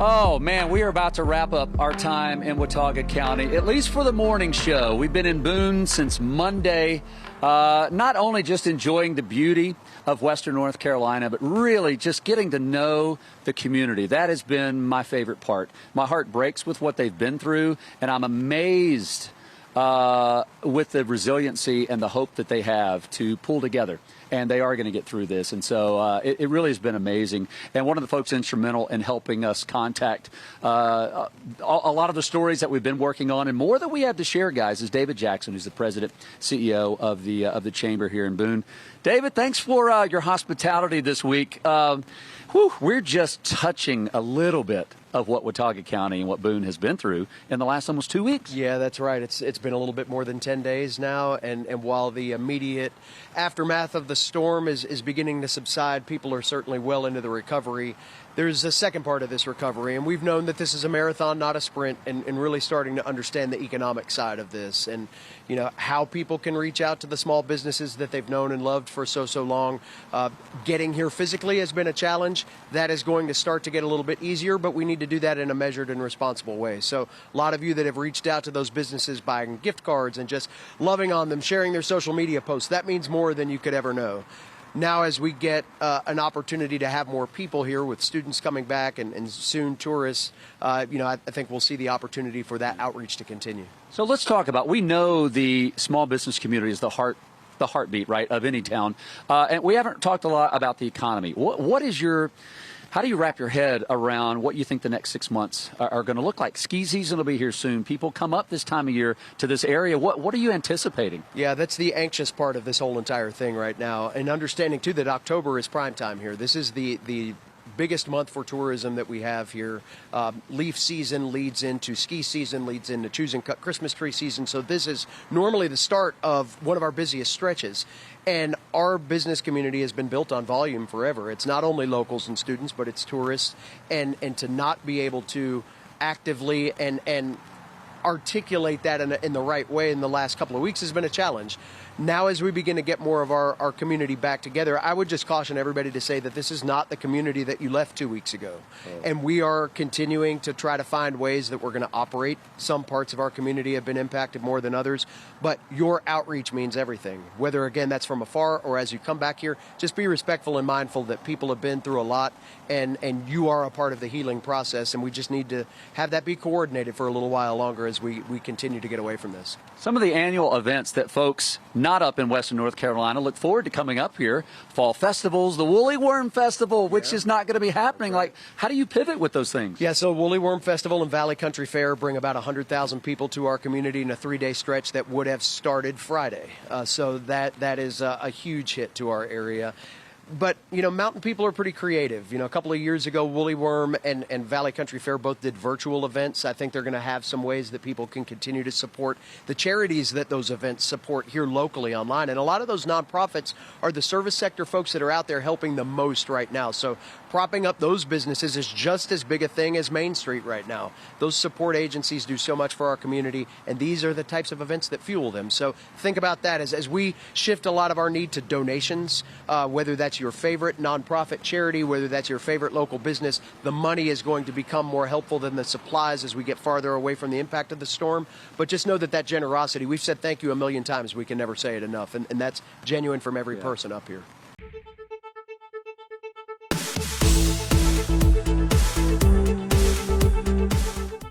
Oh, man, we are about to wrap up our time in Watauga County, at least for the morning show. We've been in Boone since Monday, not only just enjoying the beauty of Western North Carolina, but really just getting to know the community. That has been my favorite part. My heart breaks with what they've been through, and I'm amazed with the resiliency and the hope that they have to pull together. And they are going to get through this. And so it really has been amazing. And one of the folks instrumental in helping us contact a lot of the stories that we've been working on and more that we have to share, guys, is David Jackson, who's the president, CEO of the chamber here in Boone. David, thanks for your hospitality this week. We're just touching a little bit of what Watauga County and what Boone has been through in the last almost 2 weeks. Yeah, that's right. It's been a little bit more than 10 days now, and while the immediate aftermath of the storm is beginning to subside, people are certainly well into the recovery. There's a second part of this recovery, and we've known that this is a marathon, not a sprint, and really starting to understand the economic side of this and, you know, how people can reach out to the small businesses that they've known and loved for so long. Getting here physically has been a challenge. That is going to start to get a little bit easier, but we need to do that in a measured and responsible way. So a lot of you that have reached out to those businesses buying gift cards and just loving on them, sharing their social media posts, that means more than you could ever know. Now, as we get an opportunity to have more people here with students coming back and soon tourists, I think we'll see the opportunity for that outreach to continue. So let's talk about, we know the small business community is the heartbeat, right, of any town. And we haven't talked a lot about the economy. How do you wrap your head around what you think the next 6 months are going to look like? Ski season will be here soon. People come up this time of year to this area. What are you anticipating? Yeah, that's the anxious part of this whole entire thing right now. And understanding, too, that October is prime time here. This is the biggest month for tourism that we have here. Leaf season leads into ski season, leads into choose and cut Christmas tree season. So this is normally the start of one of our busiest stretches. And our business community has been built on volume forever. It's not only locals and students, but it's tourists. And to not be able to actively and articulate that in the right way in the last couple of weeks has been a challenge. Now, as we begin to get more of our community back together, I would just caution everybody to say that this is not the community that you left 2 weeks ago. Oh. And we are continuing to try to find ways that we're going to operate. Some parts of our community have been impacted more than others, but your outreach means everything. Whether, again, that's from afar or as you come back here, just be respectful and mindful that people have been through a lot and you are a part of the healing process, and we just need to have that be coordinated for a little while longer as we continue to get away from this. Some of the annual events that folks not up in Western North Carolina look forward to coming up here, fall festivals, the Woolly Worm Festival, which is not going to be happening. Right. Like, how do you pivot with those things? Yeah, so Woolly Worm Festival and Valley Country Fair bring about 100,000 people to our community in a 3-day stretch that would have started Friday. So that is a huge hit to our area. But, you know, mountain people are pretty creative. You know, a couple of years ago, Woolly Worm and Valley Country Fair both did virtual events. I think they're going to have some ways that people can continue to support the charities that those events support here locally online. And a lot of those nonprofits are the service sector folks that are out there helping the most right now. So propping up those businesses is just as big a thing as Main Street right now. Those support agencies do so much for our community, and these are the types of events that fuel them. So think about that as we shift a lot of our need to donations, whether that's your favorite nonprofit charity, whether that's your favorite local business, the money is going to become more helpful than the supplies as we get farther away from the impact of the storm. But just know that generosity, we've said thank you a million times, we can never say it enough, and that's genuine from every person up here.